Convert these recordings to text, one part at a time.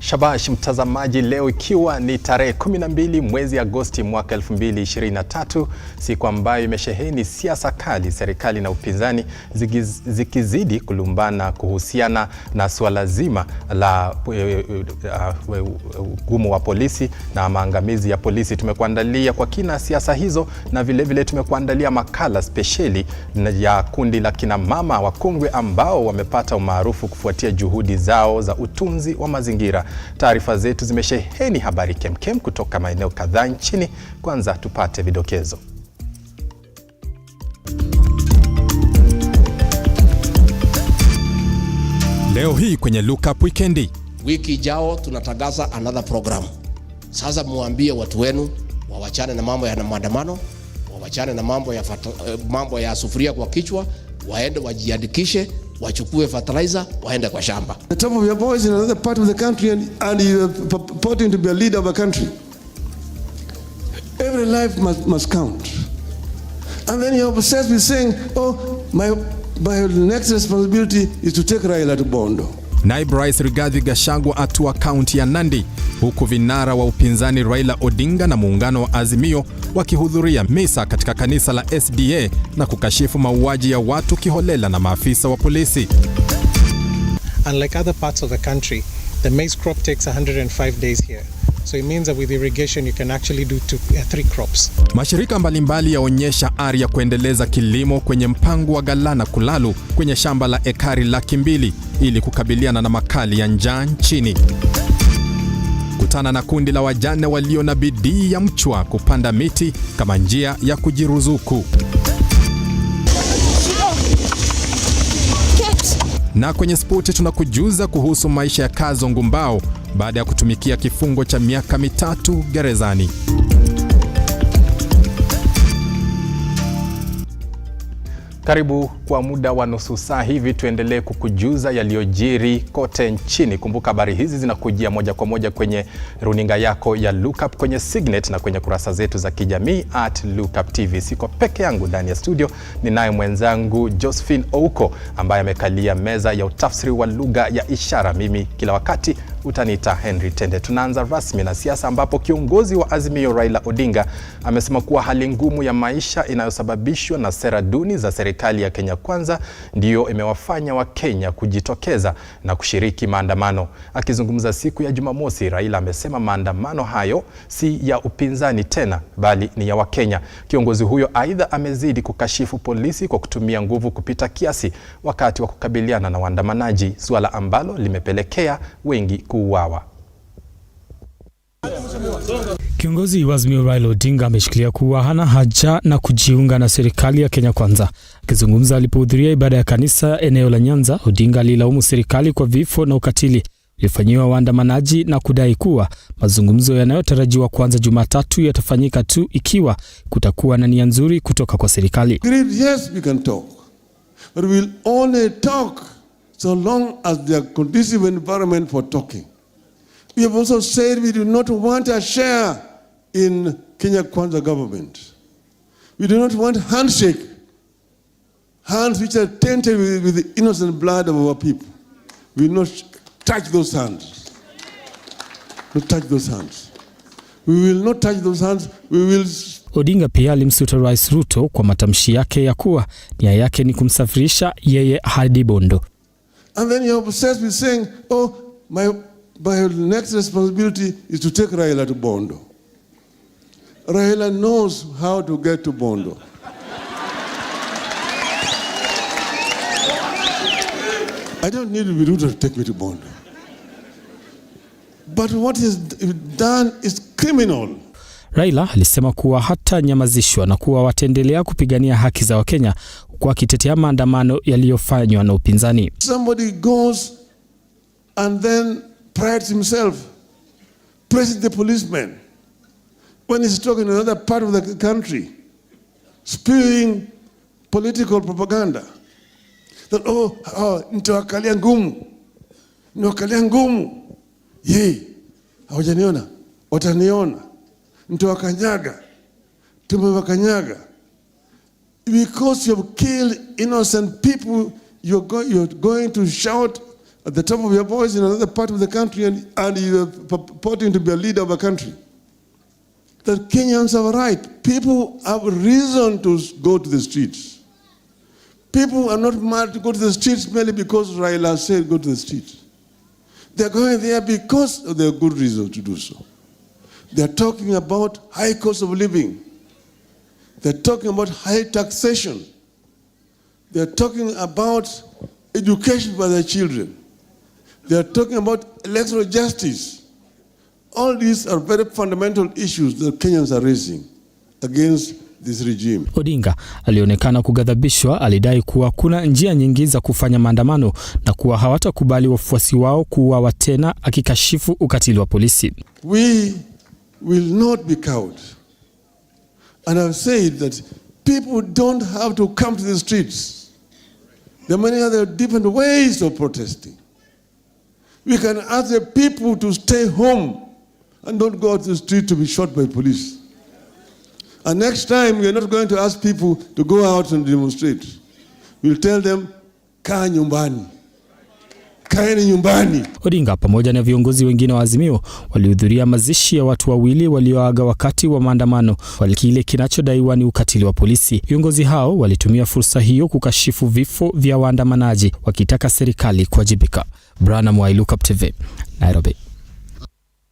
Shabash mtazamaji, leo ikiwa ni tarehe 12 mwezi Agosti mwaka 2023, siku ambayo imesheheni siasa kali, serikali na upinzani zikizidi kulumbana kuhusiana na swala zima la ugumu wa polisi na maangamizi ya polisi. Tumekuandalia kwa kina siasa hizo na vile tumekuandalia makala spesheli ya kundi la kina mama wakongwe ambao wamepata umaarufu kufuatia juhudi zao za utunzi wa mazingira. Taarifa zetu zimesheheni habari kemkem kutoka maeneo kadhaa nchini. Kwanza tupate vidokezo. Leo hii kwenye Lookup Wikendi. Wiki ijayo tunatangaza another program. Sasa muambie watu wenu wawachane na mambo ya maandamano, wawachane na mambo ya sufuria kwa kichwa, waende wajiandikishe, wachukue fertilizer, waende kwa shamba. The top of your voice in another part of the country and you are purporting to be a leader of a country. Every life must count. And then you're obsessed with saying, oh, my next responsibility is to take Raila to Bondo. Naibu Rais Rigathi Gachagua atua kaunti ya Nandi, huku vinara wa upinzani Raila Odinga na Muungano wa Azimio wakihudhuria misa katika kanisa la SDA na kukashifu mauaji ya watu kiholela na maafisa wa polisi. Unlike other parts of the country, the maize crop takes 105 days here. So it means that with irrigation you can actually do 3 crops. Mashirika mbalimbali yaonyesha ari ya kuendeleza kilimo kwenye mpango wa Galana Kulalu kwenye shamba la ekari 200,000 ili kukabiliana na makali ya njaa nchini. Kutana na kundi la wajane walio na bidii ya mchwa kupanda miti kama njia ya kujiruzuku. Na kwenye spoti tunakujuza kuhusu maisha ya Kazo Ngumbao baada ya kutumikia kifungo cha miaka 3 gerezani. Karibu kwa muda wa nusu saa hivi tuendelee kukujuza yaliyojiri kote nchini. Kumbuka habari hizi zinakujia moja kwa moja kwenye runinga yako ya Lookup, kwenye Signet na kwenye kurasa zetu za kijamii @Lookuptv. Siko peke yangu ndani ya studio, ninaye mwenzangu Josephine Ouko ambaye amekalia meza ya utafsiri wa lugha ya ishara. Mimi kila wakati utaniita Henry Tende. Tunaanza rasmi na siasa ambapo kiongozi wa Azimio Raila Odinga amesema kuwa hali ngumu ya maisha inayosababishwa na sera duni za serikali ya Kenya Kwanza ndiyo imewafanya wa Kenya kujitokeza na kushiriki maandamano. Akizungumza siku ya Jumamosi, Raila amesema maandamano hayo si ya upinzani tena bali ni ya Wakenya. Kiongozi huyo aidha amezidi kukashifu polisi kwa kutumia nguvu kupita kiasi wakati wa kukabiliana na waandamanaji, suala ambalo limepelekea wengi kuuawa. Kiongozi wa Azimio Raila Odinga ameshikilia kuwa hana haja na kujiunga na serikali ya Kenya Kwanza. Akizungumza alipohudhuria ibada ya kanisa eneo la Nyanza, Odinga alilaumu serikali kwa vifo na ukatili uliofanyiwa waandamanaji na kudai kuwa mazungumzo yanayotarajiwa kuanza Jumatatu yatafanyika tu ikiwa kutakuwa na nia nzuri kutoka kwa serikali. Yes, we can talk. But we'll only talk so long as there are conducive environment for talking. We have also said we do not want a share in Kenya Kwanza government. We do not want handshake, hands which are tainted with the innocent blood of our people. We will not touch those hands. Not touch those hands. We will not touch those hands. We will. Odinga pia alimsuta Rais RUTO kwa matamshi yake ya kuwa nia yake ni kumsafirisha yeye hadi Bondo. And then you're obsessed with saying, oh, my next responsibility is to take Raila to Bondo. Raila knows how to get to Bondo. I don't need RUTO to take me to Bondo. But what is done is criminal. Raila alisema kuwa hata nyamazishwa na kuwa wataendelea kupigania haki za Wakenya kwa kitetea maandamano yaliyofanywa na upinzani. Somebody goes and then prides himself, praises the policeman when he's talking in another part of the country, spewing political propaganda. That, nitawakalia ngumu, hawajaniona, wataniona, nitawakanyaga, tumewakanyaga. Because you have killed innocent people, you're going to shout at the top of your voice in another part of the country and you are purporting to be a leader of a country. That Kenyans have a right. People have a reason to go to the streets. People are not mad to go to the streets merely because Raila said go to the streets. They're going there because of their good reason to do so. They're talking about high cost of living. They're talking about high taxation. They're talking about education for their children. They're talking about electoral justice. All these are very fundamental issues that Kenyans are raising against this regime. Odinga alionekana kugadhabishwa, alidai kuwa kuna njia nyingi za kufanya maandamano na kuwa hawatakubali wafuasi wao kuuawa tena, akikashifu ukatili wa polisi. We will not be cowed. And I've said that people don't have to come to the streets. There are many other different ways of protesting. We can ask the people to stay home and don't go out to the street to be shot by police. And next time, we are not going to ask people to go out and demonstrate. We'll tell them, kaa nyumbani. Kaeni nyumbani. Odinga pamoja na viongozi wengine wa Azimio walihudhuria mazishi ya watu wawili walioaga wakati wa maandamano kwa kile kinachodaiwa ni ukatili wa polisi. Viongozi hao walitumia fursa hiyo kukashifu vifo vya waandamanaji, wakitaka serikali kuwajibika. Lookuptv, Nairobi.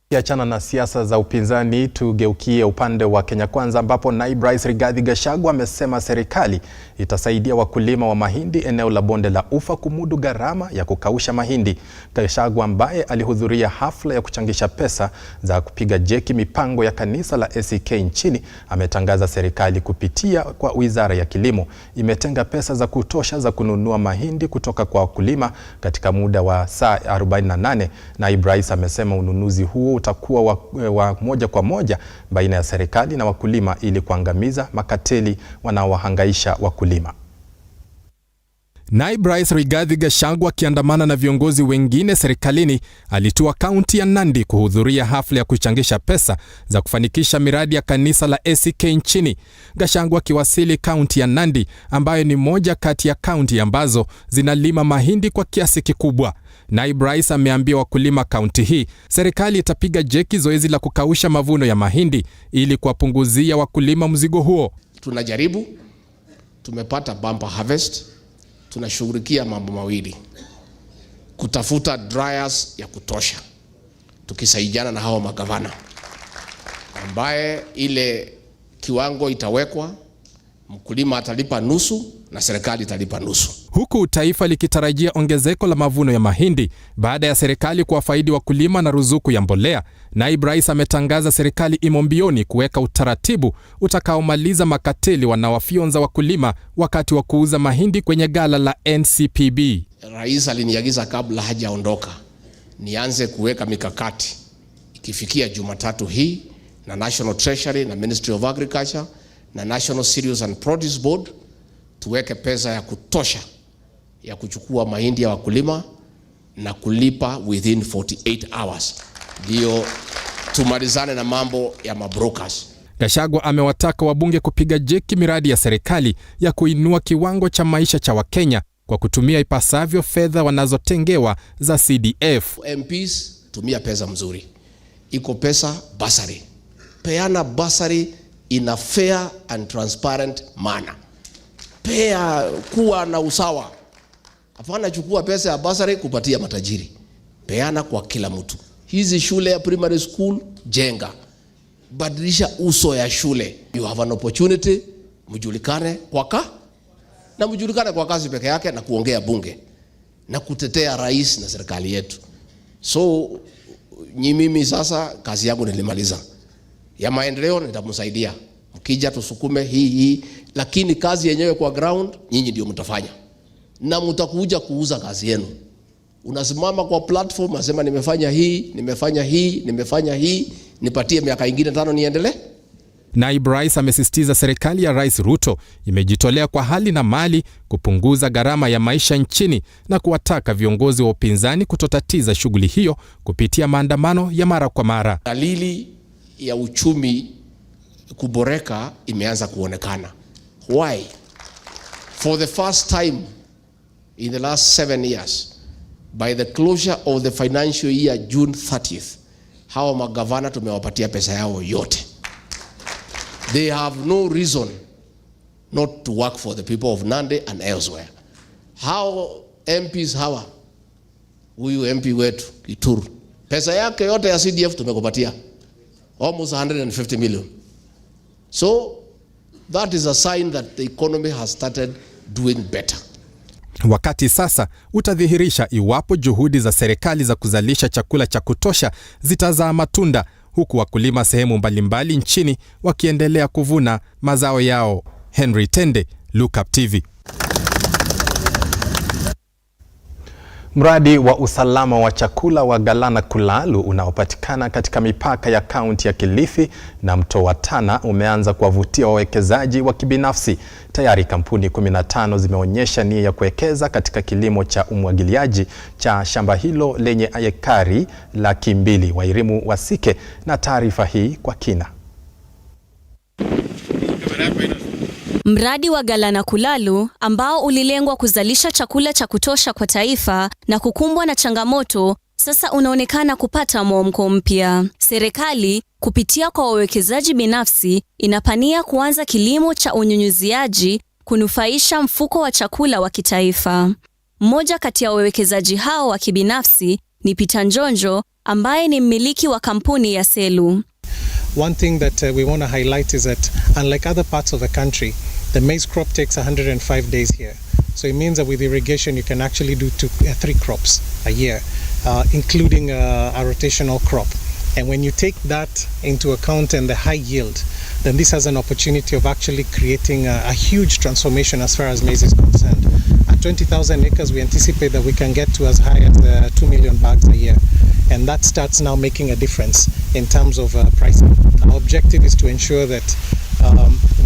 Kiachana na siasa za upinzani, tugeukie upande wa Kenya Kwanza, ambapo Naibu Rais Rigathi Gachagua amesema serikali itasaidia wakulima wa mahindi eneo la Bonde la Ufa kumudu gharama ya kukausha mahindi. Gachagua ambaye alihudhuria hafla ya kuchangisha pesa za kupiga jeki mipango ya kanisa la ACK nchini, ametangaza serikali kupitia kwa Wizara ya Kilimo imetenga pesa za kutosha za kununua mahindi kutoka kwa wakulima katika muda wa saa 48. Naibu Rais amesema ununuzi huo utakuwa wa moja kwa moja baina ya serikali na wakulima ili kuangamiza makateli wanaowahangaisha wakulima. Naibu Rais Rigathi Gachagua akiandamana na viongozi wengine serikalini alitua kaunti ya Nandi kuhudhuria hafla ya kuchangisha pesa za kufanikisha miradi ya kanisa la ACK nchini. Gachagua akiwasili kaunti ya Nandi, ambayo ni moja kati ya kaunti ambazo zinalima mahindi kwa kiasi kikubwa. Naibu Rais ameambia wakulima kaunti hii serikali itapiga jeki zoezi la kukausha mavuno ya mahindi ili kuwapunguzia wakulima mzigo huo. Tunajaribu, tumepata bumper harvest. Tunashughulikia mambo mawili: kutafuta dryers ya kutosha, tukisaidiana na hao magavana, ambaye ile kiwango itawekwa, mkulima atalipa nusu na serikali italipa nusu. Huku taifa likitarajia ongezeko la mavuno ya mahindi baada ya serikali kuwafaidi wakulima na ruzuku ya mbolea, Naibu Rais ametangaza serikali imo mbioni kuweka utaratibu utakaomaliza makateli wanaowafyonza wakulima wakati wa kuuza mahindi kwenye gala la NCPB. Rais aliniagiza kabla hajaondoka nianze kuweka mikakati ikifikia Jumatatu hii na National Treasury na Ministry of Agriculture na National Cereals and Produce Board, tuweke pesa ya kutosha ya kuchukua mahindi ya wakulima na kulipa within 48 hours. Ndio tumalizane na mambo ya mabrokers. Gachagua amewataka wabunge kupiga jeki miradi ya serikali ya kuinua kiwango cha maisha cha Wakenya kwa kutumia ipasavyo fedha wanazotengewa za CDF. MPs, tumia pesa mzuri. Iko pesa basari. Peana basari in a fair and transparent manner. Pea kuwa na usawa. Hapana chukua pesa ya basari kupatia matajiri. Peana kwa kila mtu. Hizi shule ya primary school jenga. Badilisha uso ya shule. You have an opportunity, mjulikane kwa kazi peke yake na kuongea bunge na kutetea rais na serikali yetu. So mimi sasa kazi yangu nilimaliza. Ya maendeleo nitamsaidia. Mkija tusukume hii, lakini kazi yenyewe kwa ground nyinyi ndio mtafanya. Na mtakuja kuuza kazi yenu. Unasimama kwa platform unasema nimefanya hii, nipatie miaka ingine 5 niendelee. Naibu Rais amesisitiza serikali ya Rais RUTO imejitolea kwa hali na mali kupunguza gharama ya maisha nchini na kuwataka viongozi wa upinzani kutotatiza shughuli hiyo kupitia maandamano ya mara kwa mara. Dalili ya uchumi kuboreka imeanza kuonekana. Why? For the first time in the last 7 years, by the closure of the financial year June 30th, hawa magavana tumewapatia pesa yao yote. They have no reason not to work for the people of Nandi and elsewhere. How MPs hawa, huyu MP wetu Kituru, pesa yake yote ya CDF tumekupatia, almost 150 million. So that is a sign that the economy has started doing better. Wakati sasa utadhihirisha iwapo juhudi za serikali za kuzalisha chakula cha kutosha zitazaa matunda, huku wakulima sehemu mbalimbali nchini wakiendelea kuvuna mazao yao. Henry Tende, Lookuptv. Mradi wa usalama wa chakula wa Galana Kulalu unaopatikana katika mipaka ya kaunti ya Kilifi na mto wa Tana umeanza kuwavutia wawekezaji wa kibinafsi. Tayari kampuni 15 zimeonyesha nia ya kuwekeza katika kilimo cha umwagiliaji cha shamba hilo lenye ekari 200,000. Wairimu Wasike na taarifa hii kwa kina. Mradi wa Galana Kulalu ambao ulilengwa kuzalisha chakula cha kutosha kwa taifa na kukumbwa na changamoto, sasa unaonekana kupata mwamko mpya. Serikali kupitia kwa wawekezaji binafsi inapania kuanza kilimo cha unyunyuziaji kunufaisha mfuko wa chakula wa kitaifa. Mmoja kati ya wawekezaji hao wa kibinafsi ni Peter Njonjo ambaye ni mmiliki wa kampuni ya Selu. One thing that we want to highlight is that unlike other parts of the country, the maize crop takes 105 days here. So it means that with irrigation you can actually do 3 crops a year, including a rotational crop. And when you take that into account and the high yield, then this has an opportunity of actually creating a huge transformation as far as maize is concerned. At 20,000 acres, we anticipate that we can get to as high as 2 million bags a year. And that starts now making a difference in terms of pricing. Our objective is to ensure that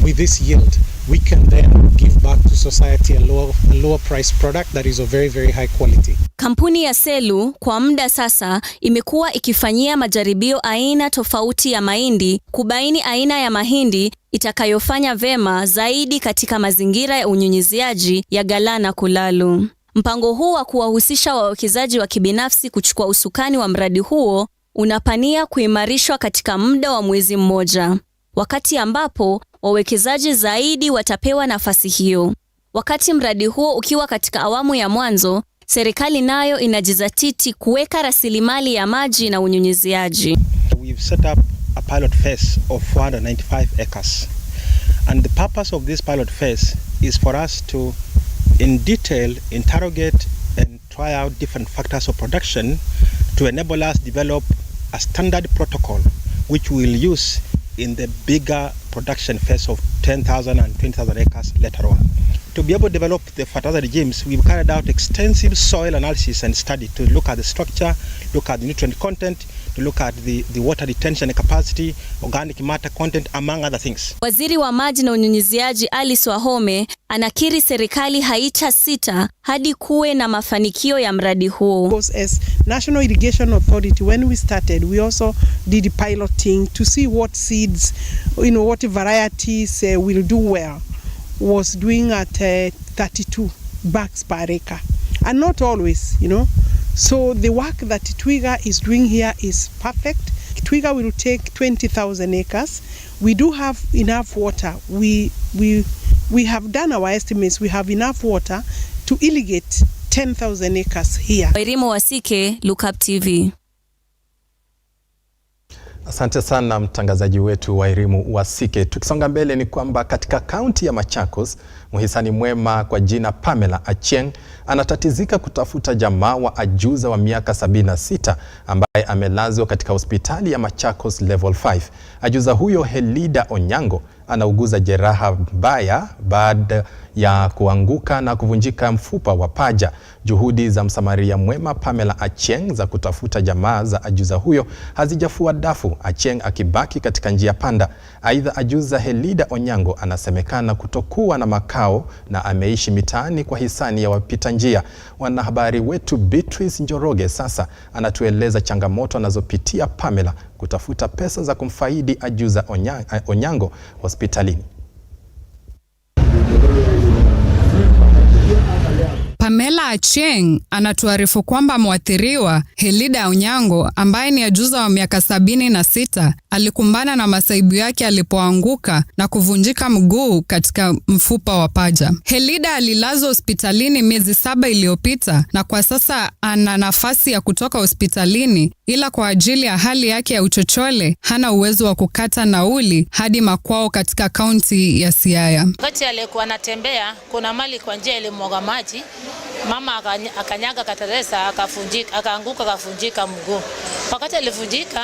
with this yield, we can then give back to society a lower price product that is of very, very high quality. Kampuni ya Selu kwa muda sasa imekuwa ikifanyia majaribio aina tofauti ya mahindi kubaini aina ya mahindi itakayofanya vema zaidi katika mazingira ya unyunyiziaji ya Galana Kulalu. Mpango huu wa kuwahusisha wawekezaji wa kibinafsi kuchukua usukani wa mradi huo unapania kuimarishwa katika muda wa mwezi mmoja, wakati ambapo wawekezaji zaidi watapewa nafasi hiyo. Wakati mradi huo ukiwa katika awamu ya mwanzo, serikali nayo inajizatiti kuweka rasilimali ya maji na unyunyiziaji. We've set up a pilot phase of 495 acres. And the purpose of this pilot phase is for us to in detail interrogate and try out different factors of production to enable us develop a standard protocol which we'll use in the bigger production phase of 10,000 and 20,000 acres later on. To be able to develop the fertilizer regimes, we've carried out extensive soil analysis and study to look at the structure, look at the nutrient content, to look at the water retention capacity, organic matter content, among other things. Waziri wa maji na unyunyiziaji Alice Wahome anakiri serikali haitasita hadi kuwe na mafanikio ya mradi huo. Because as National Irrigation Authority, when we started, we also did piloting to see what seeds, what varieties will do well. Was doing at 32 bags per acre, and not always, So the work that Twiga is doing here is perfect. Twiga will take 20,000 acres. We do have enough water. We have done our estimates. We have enough water to irrigate 10,000 acres here. Wairimu Wasike, Lookuptv. Asante sana mtangazaji wetu Wairimu Wasike. Tukisonga mbele ni kwamba katika kaunti ya Machakos, mhisani mwema kwa jina Pamela Achieng anatatizika kutafuta jamaa wa ajuza wa miaka 76 ambaye amelazwa katika hospitali ya Machakos Level 5. Ajuza huyo Helida Onyango anauguza jeraha mbaya baada ya kuanguka na kuvunjika mfupa wa paja. Juhudi za msamaria mwema Pamela Achieng za kutafuta jamaa za ajuza huyo hazijafua dafu, Achieng akibaki katika njia panda. Aidha, ajuza Helida Onyango anasemekana kutokuwa na makao na ameishi mitaani kwa hisani ya wapita njia. Wanahabari wetu Beatrice Njoroge sasa anatueleza changamoto anazopitia Pamela kutafuta pesa za kumfaidi ajuza Onyango hospitalini. Pamela Achieng anatuarifu kwamba mwathiriwa Helida Onyango ambaye ni ajuza wa miaka 76 alikumbana na masaibu yake alipoanguka na kuvunjika mguu katika mfupa wa paja. Helida alilazwa hospitalini miezi 7 iliyopita na kwa sasa ana nafasi ya kutoka hospitalini, ila kwa ajili ya hali yake ya uchochole hana uwezo wa kukata nauli hadi makwao katika kaunti ya Siaya. Wakati alikuwa anatembea kuna mali kwa njia ilimwaga maji, mama akanyaga kateresa akaanguka akavunjika mguu. Wakati alivunjika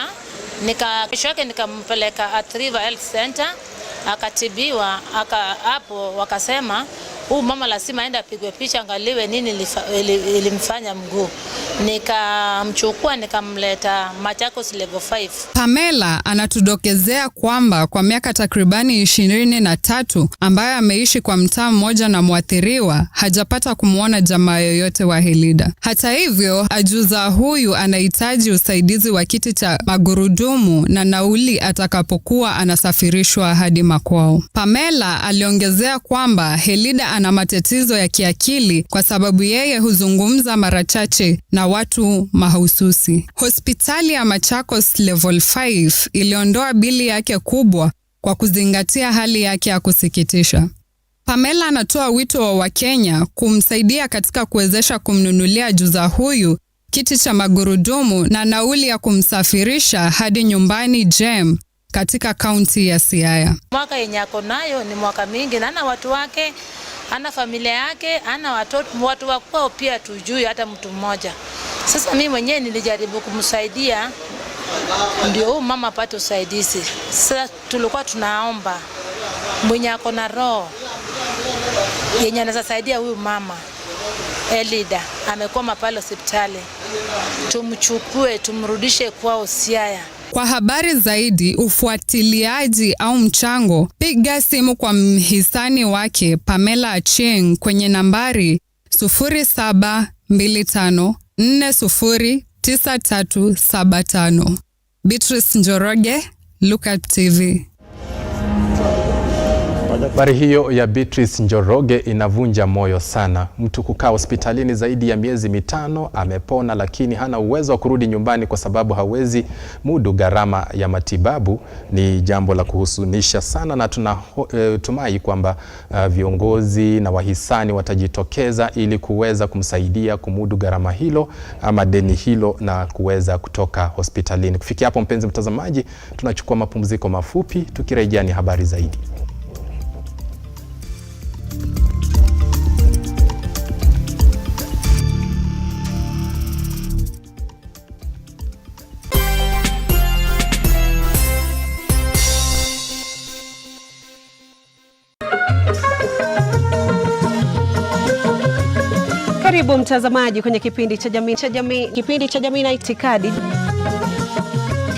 kesho yake nikampeleka at River Health Center akatibiwa, hapo wakasema mama lazima aende apigwe picha angaliwe nini ilimfanya mguu. Nikamchukua nikamleta Machakos level 5. Pamela anatudokezea kwamba kwa miaka takribani 23 ambayo ameishi kwa mtaa mmoja na mwathiriwa hajapata kumuona jamaa yoyote wa Helida. Hata hivyo, ajuza huyu anahitaji usaidizi wa kiti cha magurudumu na nauli atakapokuwa anasafirishwa hadi makwao. Pamela aliongezea kwamba Helida ana matatizo ya kiakili kwa sababu yeye huzungumza mara chache na watu mahususi. Hospitali ya Machakos level 5 iliondoa bili yake kubwa kwa kuzingatia hali yake ya kusikitisha. Pamela anatoa wito wa Wakenya kumsaidia katika kuwezesha kumnunulia ajuza huyu kiti cha magurudumu na nauli ya kumsafirisha hadi nyumbani Jem katika kaunti ya Siaya. Mwaka yenye ako nayo ni mwaka mingi na ana watu wake, ana familia yake, ana watu wako pia tujui hata mtu mmoja. Sasa mimi mwenyewe nilijaribu kumsaidia ndio huyu mama apate usaidizi. Sasa tulikuwa tunaomba mwenye ako na roho yenye anaweza saidia huyu mama Helida amekuwa pale hospitali, tumchukue tumrudishe kwao Siaya. Kwa habari zaidi, ufuatiliaji au mchango, piga simu kwa mhisani wake Pamela Achieng kwenye nambari 0725409375. Beatrice Njoroge, Lookuptv. Habari hiyo ya Beatrice Njoroge inavunja moyo sana. Mtu kukaa hospitalini zaidi ya miezi 5 amepona, lakini hana uwezo wa kurudi nyumbani kwa sababu hawezi mudu gharama ya matibabu. Ni jambo la kuhuzunisha sana, na tunatumai kwamba viongozi na wahisani watajitokeza ili kuweza kumsaidia kumudu gharama hilo ama deni hilo na kuweza kutoka hospitalini. Kufikia hapo, mpenzi mtazamaji, tunachukua mapumziko mafupi, tukirejea ni habari zaidi. Karibu mtazamaji kwenye kipindi cha jamii na itikadi.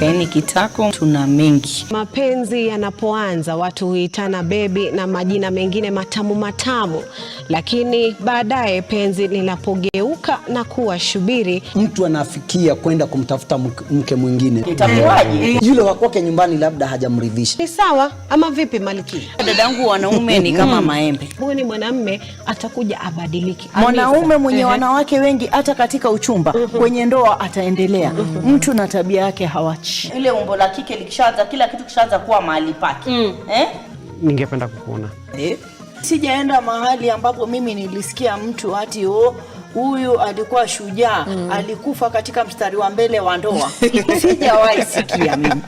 Kaini kitako tuna mengi. Mapenzi yanapoanza watu huitana bebi na majina mengine matamu, lakini baadaye penzi linapogeuka na kuwa shubiri, mtu anafikia kwenda kumtafuta mke mwingine. Itakuwaje? Yule wa kwake nyumbani labda hajamridhisha. Ni sawa ama vipi Malkia? Dadangu, wanaume ni kama maembe. Huyu ni mwanamume atakuja abadiliki. Mwanaume mwenye wanawake wengi hata katika uchumba, kwenye ndoa ataendelea. Mtu na tabia yake hawachi. Ile umbo la kike likishaanza, kila kitu kishaanza kuwa mahali pake. Ningependa kukuona. Sijaenda mahali ambapo mimi nilisikia mtu ati huyu alikuwa shujaa, alikufa katika mstari wa mbele wa ndoa. Sijawahi sikia mimi.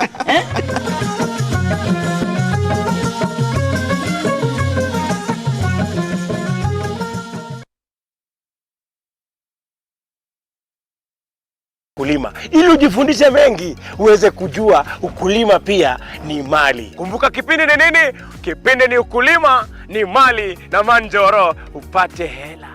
Ukulima ili ujifundishe mengi, uweze kujua ukulima pia ni mali. Kumbuka kipindi ni nini? Kipindi ni ukulima ni mali na Manjoro, upate hela.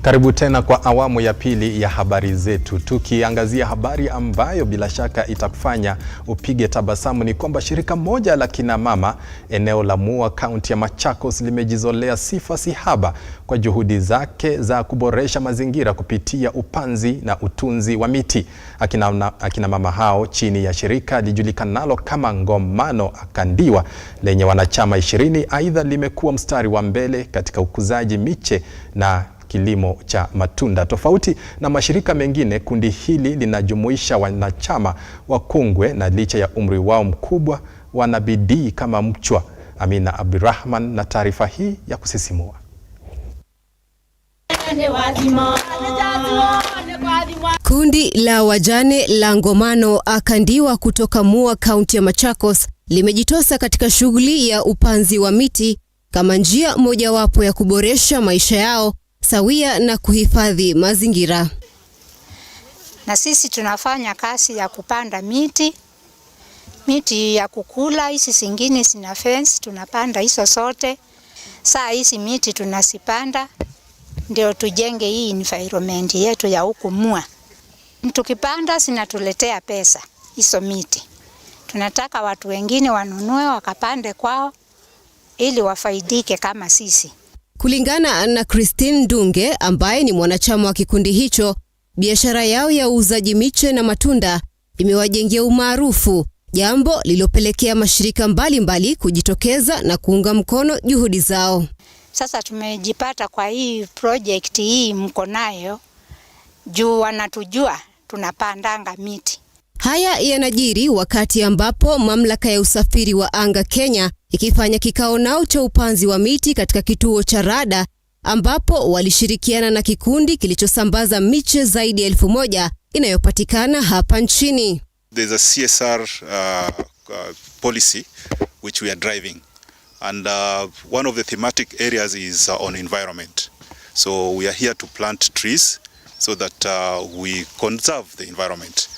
Karibu tena kwa awamu ya pili ya habari zetu. Tukiangazia habari ambayo bila shaka itakufanya upige tabasamu, ni kwamba shirika moja la kina mama eneo la Mua, kaunti ya Machakos, limejizolea sifa sihaba kwa juhudi zake za kuboresha mazingira kupitia upanzi na utunzi wa miti. Akina mama hao chini ya shirika lijulikanalo kama Muungano Akandiwa lenye wanachama 20, aidha limekuwa mstari wa mbele katika ukuzaji miche na kilimo cha matunda. Tofauti na mashirika mengine, kundi hili linajumuisha wanachama wakongwe na licha ya umri wao mkubwa wana bidii kama mchwa. Amina Abdurrahman na taarifa hii ya kusisimua. Kundi la wajane la Muungano Akandiwa kutoka Mua, kaunti ya Machakos, limejitosa katika shughuli ya upanzi wa miti kama njia mojawapo ya kuboresha maisha yao sawia na kuhifadhi mazingira. Na sisi tunafanya kazi ya kupanda miti ya kukula, hizi zingine zina fence, tunapanda hizo sote. Saa hizi miti tunasipanda ndio tujenge hii environment yetu ya huku Mua. Tukipanda zinatuletea pesa hizo miti. Tunataka watu wengine wanunue wakapande kwao ili wafaidike kama sisi. Kulingana na Christine Dunge ambaye ni mwanachama wa kikundi hicho, biashara yao ya uuzaji miche na matunda imewajengea umaarufu, jambo lilopelekea mashirika mbalimbali kujitokeza na kuunga mkono juhudi zao. Sasa tumejipata kwa hii project hii mko nayo juu wanatujua tunapandanga miti. Haya yanajiri wakati ambapo mamlaka ya usafiri wa anga Kenya ikifanya kikao nao cha upanzi wa miti katika kituo cha Rada, ambapo walishirikiana na kikundi kilichosambaza miche zaidi ya 1000 inayopatikana hapa nchini. There's a CSR policy which we are driving, and one of the thematic areas is on environment. So we are here to plant trees so that we conserve the environment.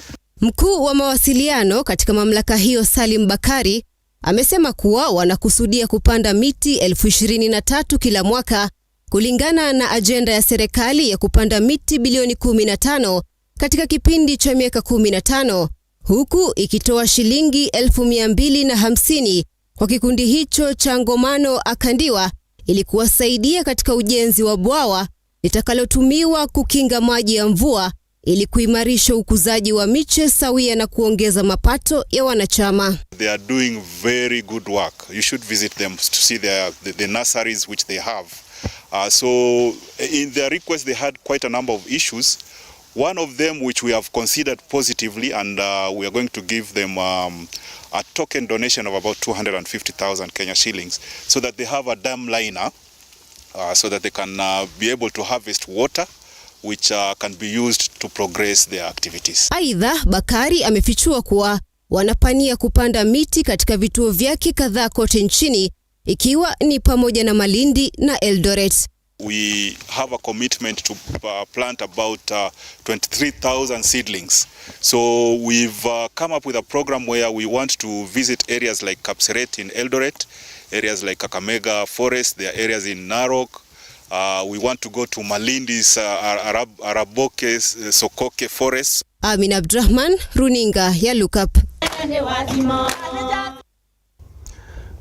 Mkuu wa mawasiliano katika mamlaka hiyo, Salim Bakari, amesema kuwa wanakusudia kupanda miti 23,000 kila mwaka kulingana na ajenda ya serikali ya kupanda miti bilioni 15 katika kipindi cha miaka 15, huku ikitoa shilingi 250,000 kwa kikundi hicho cha Muungano Akandiwa ili kuwasaidia katika ujenzi wa bwawa litakalotumiwa kukinga maji ya mvua ili kuimarisha ukuzaji wa miche sawia na kuongeza mapato ya wanachama. They are doing very good work. You should visit them to see the nurseries which they have. So in their request they had quite a number of issues. One of them which we have considered positively, and we are going to give them a token donation of about 250,000 Kenya shillings so that they have a dam liner so that they can be able to harvest water which can be used to progress their activities. Aidha, Bakari amefichua kuwa wanapania kupanda miti katika vituo vyake kadhaa kote nchini, ikiwa ni pamoja na Malindi na Eldoret. We have a commitment to plant about 23,000 seedlings. So we've come up with a program where we want to visit areas like Kapseret in Eldoret, areas like Kakamega Forest, there are areas in Narok. We want to go to Malindi's Araboke Sokoke Forest. Amina Abdurrahman, runinga ya Lookuptv.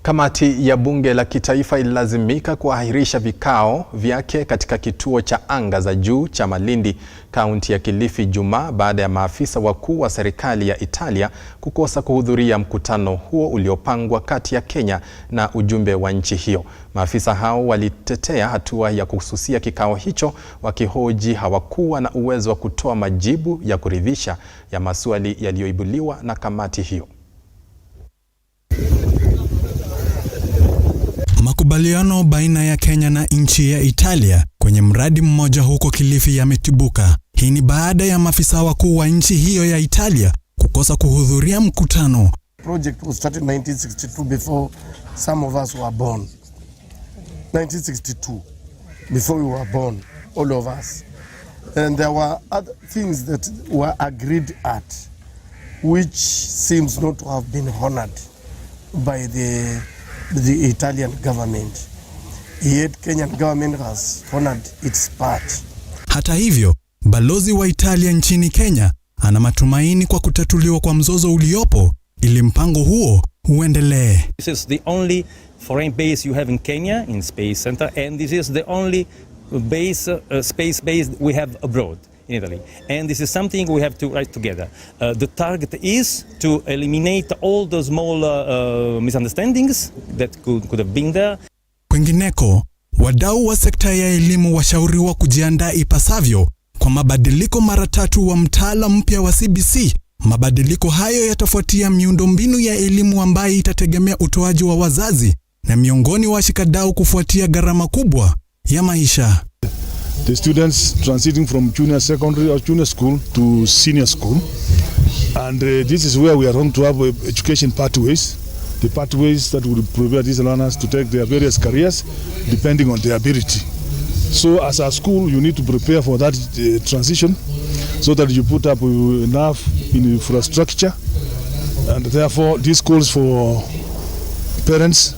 Kamati ya bunge la kitaifa ililazimika kuahirisha vikao vyake katika kituo cha anga za juu cha Malindi, kaunti ya Kilifi, Jumaa baada ya maafisa wakuu wa serikali ya Italia kukosa kuhudhuria mkutano huo uliopangwa kati ya Kenya na ujumbe wa nchi hiyo. Maafisa hao walitetea hatua ya kususia kikao hicho, wakihoji hawakuwa na uwezo wa kutoa majibu ya kuridhisha ya maswali yaliyoibuliwa na kamati hiyo. Makubaliano baina ya Kenya na nchi ya Italia kwenye mradi mmoja huko Kilifi yametibuka. Hii ni baada ya maafisa wakuu wa nchi hiyo ya Italia kukosa kuhudhuria mkutano. Project was started in 1962 before some of us were born. 1962, before we were born, all of us. And there were other things that were agreed at, which seems not to have been honored by the Italian government. Yet Kenyan government has honored its part. Hata hivyo, balozi wa Italia nchini Kenya ana matumaini kwa kutatuliwa kwa mzozo uliopo ili mpango huo uendelee. This is the only foreign base you have in Kenya, in Space Center, and this is the only base, space base we have abroad in Italy. And this is something we have to write together. The target is to eliminate all the small misunderstandings that could have been there. Kwingineko, wadau wa sekta ya elimu washauriwa kujiandaa ipasavyo kwa mabadiliko mara 3 wa mtaala mpya wa CBC. Mabadiliko hayo yatafuatia miundombinu ya elimu ambayo itategemea utoaji wa wazazi na miongoni wa washikadau kufuatia gharama kubwa ya maisha. The students transiting from junior secondary or junior school to senior school, and this is where we are going to have education pathways. The pathways that will prepare these learners to take their various careers depending on their ability. So as a school, you need to prepare for that transition so that you put up enough infrastructure, and therefore this calls for parents,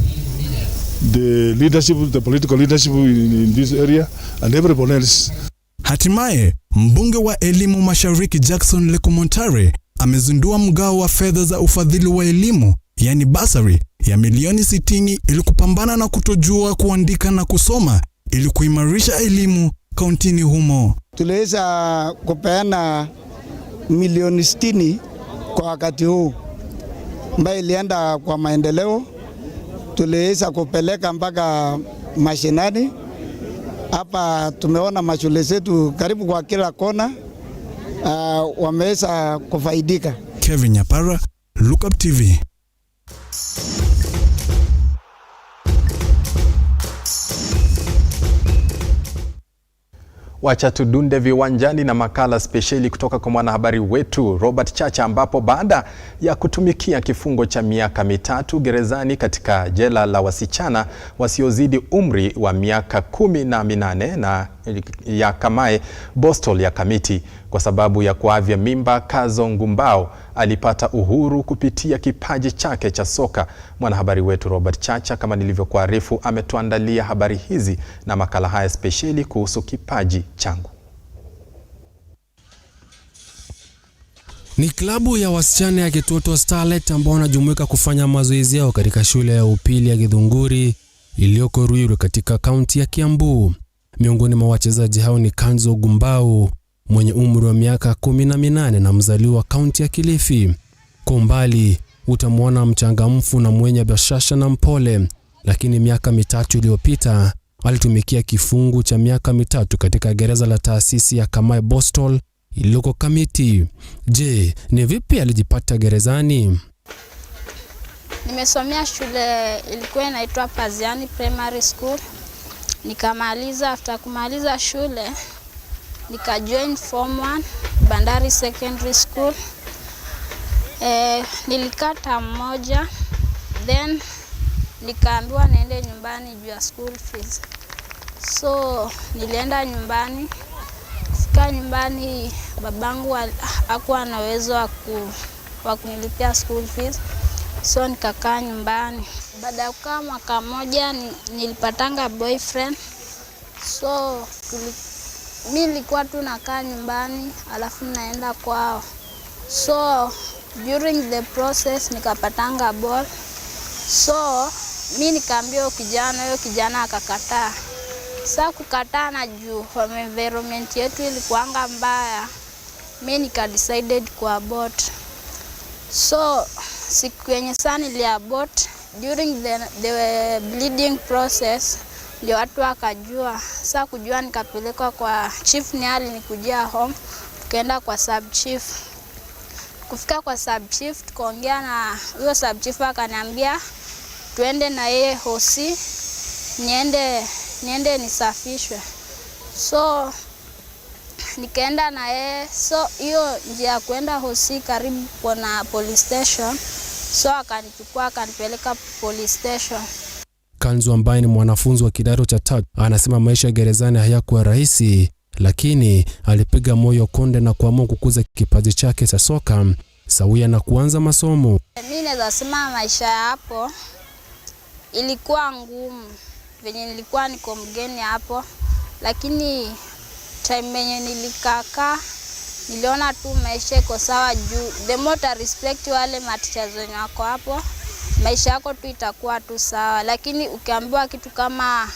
the leadership, the political leadership in this area, and everybody else. Hatimaye, mbunge wa elimu Mashariki Jackson Lekumontare amezindua mgao wa fedha za ufadhili wa elimu, yani basari, ya milioni 60 ili kupambana na kutojua kuandika na kusoma ili kuimarisha elimu kauntini humo. Tuliweza kupeana milioni 60 kwa wakati huu ambayo ilienda kwa maendeleo. Tuliweza kupeleka mpaka mashinani. Hapa tumeona mashule zetu karibu kwa kila kona wameweza kufaidika. Kevin Nyapara, Lookuptv. Wacha tudunde viwanjani na makala spesheli kutoka kwa mwanahabari wetu Robert Chacha, ambapo baada ya kutumikia kifungo cha miaka 3 gerezani katika jela la wasichana wasiozidi umri wa miaka 18 na ya Kamae Bostol ya Kamiti kwa sababu ya kuavya mimba, Kazo Ngumbao alipata uhuru kupitia kipaji chake cha soka. Mwanahabari wetu Robert Chacha, kama nilivyokuarifu, ametuandalia habari hizi na makala haya spesheli kuhusu kipaji changu. Ni klabu ya wasichana ya Kitoto Starlet ambao wanajumuika kufanya mazoezi yao katika shule ya upili ya Githunguri iliyoko Ruiru katika kaunti ya Kiambu. Miongoni mwa wachezaji hao ni Kazo Ngumbao mwenye umri wa miaka 18 na mzaliwa kaunti ya Kilifi. Kwa umbali utamwona mchangamfu na mwenye bashasha na mpole, lakini miaka 3 iliyopita alitumikia kifungu cha miaka 3 katika gereza la taasisi ya Kamae Bostol iliyoko Kamiti. Je, ni vipi alijipata gerezani? Nimesomea shule ilikuwa inaitwa Paziani Primary School. Nikamaliza, after kumaliza shule nikajoin form 1 Bandari Secondary School. Nilikata mmoja, then nikaambiwa niende nyumbani juu ya school fees. So nilienda nyumbani. Kufika nyumbani babangu hakuwa na uwezo wa kunilipia school fees. So nikakaa nyumbani. Baada ya kukaa mwaka mmoja nilipatanga boyfriend. So mimi nilikuwa tu nakaa nyumbani alafu naenda kwao. So during the process nikapatanga ball. So mimi nikaambia huyo kijana akakataa. Sasa kukataa na juu environment yetu ilikuanga mbaya, mimi nikadecided kuabort. So siku yenye sana niliabort, during the bleeding process ndio watu wakajua. Sasa kujua nikapelekwa kwa chief, ni alinikujia home, tukaenda kwa sub chief. Kufika kwa sub chief tukaongea na huyo sub chief, akaniambia tuende na yeye hosi niende nisafishwe. So nikaenda na yeye. So hiyo njia ya kwenda hosi karibu kuna police station. So akanichukua akanipeleka police station. Kanzu ambaye ni mwanafunzi wa kidato cha 3 anasema maisha gerezani hayakuwa rahisi, lakini alipiga moyo konde na kuamua kukuza kipaji chake cha soka sawia na kuanza masomo. Mimi naweza sema maisha ya hapo ilikuwa ngumu venye nilikuwa niko mgeni hapo, lakini time yenye nilikaka niliona tu maisha iko sawa juu the more I respect wale teachers wenye wako hapo, maisha yako tu itakuwa tu sawa. Lakini ukiambiwa kitu kama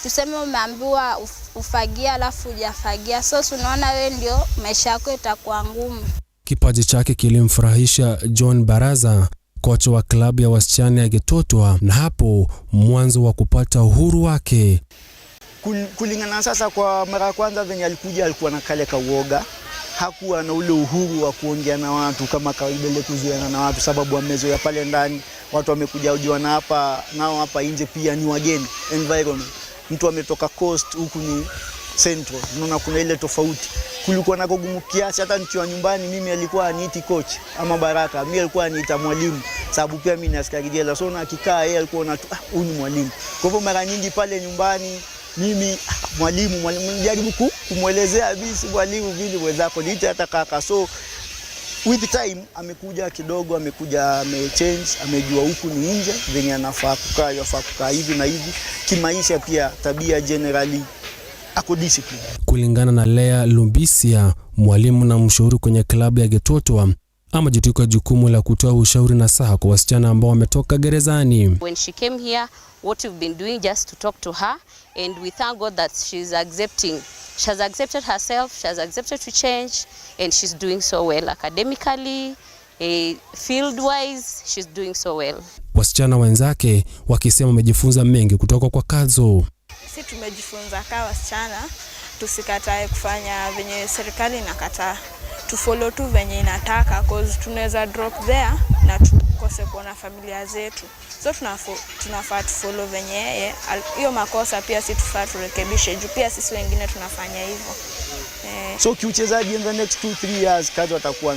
tuseme umeambiwa ufagia alafu hujafagia, so unaona wewe ndio maisha yako itakuwa ngumu. Kipaji chake kilimfurahisha John Baraza, kocha wa klabu ya wasichana ya Getotwa, na hapo mwanzo wa kupata uhuru wake. Kulingana sasa, kwa mara ya kwanza venye alikuja alikuwa na kale kauoga, hakuwa na ule uhuru wa kuongea na watu kama kawaida, ile kuzoeana na watu, sababu amezoea pale ndani watu wamekuja ujiwana hapa nao hapa nje pia ni wageni environment. Mtu ametoka coast huku ni central, unaona kuna ile tofauti. Kulikuwa na kugumu kiasi, hata nikiwa nyumbani mimi alikuwa aniiti coach ama Baraka, mimi alikuwa aniita mwalimu, sababu pia mimi ni askari jela, so na akikaa yeye alikuwa anatu huyu ni mwalimu. Kwa hivyo mara nyingi pale nyumbani mimi mwalimu nijaribu kumuelezea bisi mwalimu vile wenzako niite hata kaka. So with time amekuja kidogo, amekuja amechange, amejua huku ni nje venye anafaa kukaa hivi na hivi. Kimaisha pia tabia generally ako discipline. Kulingana na Lea Lumbisia, mwalimu na mshauri kwenye klabu ya Getotwa, amejitwika jukumu la kutoa ushauri na saha kwa wasichana ambao wametoka gerezani. When she came here, what we've been doing just to talk to her, and we thank God that she's accepting. She has accepted herself, she has accepted to change, and she's doing so well academically, field-wise, she's doing so well. Wasichana wenzake wakisema wamejifunza mengi kutoka kwa Kazo. Sisi tumejifunza kama wasichana tusikatae kufanya venye serikali inakataa, to follow tu venye inataka, cause tunaweza drop there na tukose kuona familia zetu. So tunafaa tu follow venye yeye, hiyo makosa pia sisi tufaa turekebishe juu pia sisi wengine tunafanya hivyo. So kiuchezaji in the next 2-3 years Kazo atakuwa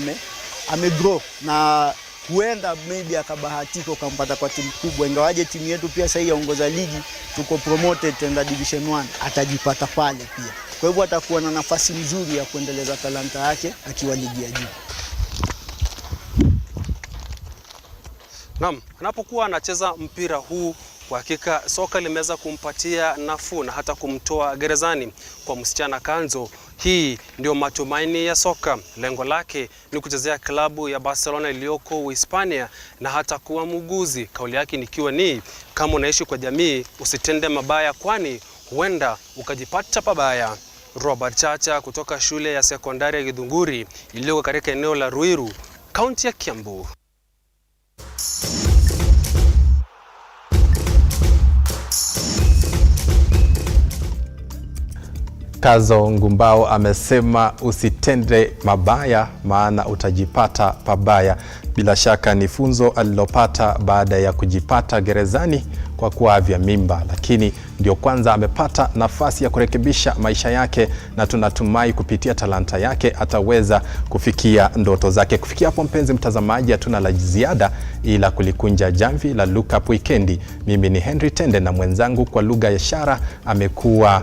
amegrow na huenda maybe akabahatika ukampata kwa timu kubwa, ingawaje timu yetu pia sasa yaongoza ligi, tuko promoted tenda division 1, atajipata pale pia. Kwa hivyo atakuwa na nafasi nzuri ya kuendeleza talanta yake akiwa ligi ya juu. Naam, anapokuwa anacheza mpira huu, kwa hakika soka limeweza kumpatia nafuu na hata kumtoa gerezani. Kwa msichana Kanzo, hii ndio matumaini ya soka. Lengo lake ni kuchezea klabu ya Barcelona iliyoko Uhispania na hata kuwa muuguzi. Kauli yake nikiwa ni kama unaishi kwa jamii usitende mabaya, kwani huenda ukajipata pabaya. Robert Chacha kutoka shule ya sekondari ya Githunguri iliyoko katika eneo la Ruiru, kaunti ya Kiambu. Kazo Ngumbao amesema usitende mabaya maana utajipata pabaya. Bila shaka ni funzo alilopata baada ya kujipata gerezani kwa kuavya mimba, lakini ndio kwanza amepata nafasi ya kurekebisha maisha yake, na tunatumai kupitia talanta yake ataweza kufikia ndoto zake. Kufikia hapo, mpenzi mtazamaji, hatuna la ziada ila kulikunja jamvi la Lookup Wikendi. Mimi ni Henry Tende na mwenzangu kwa lugha ya ishara amekuwa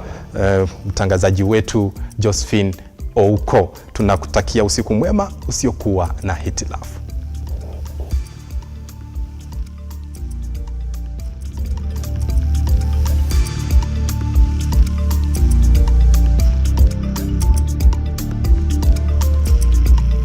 mtangazaji wetu Josephine Ouko. Tunakutakia usiku mwema usiokuwa na hitilafu.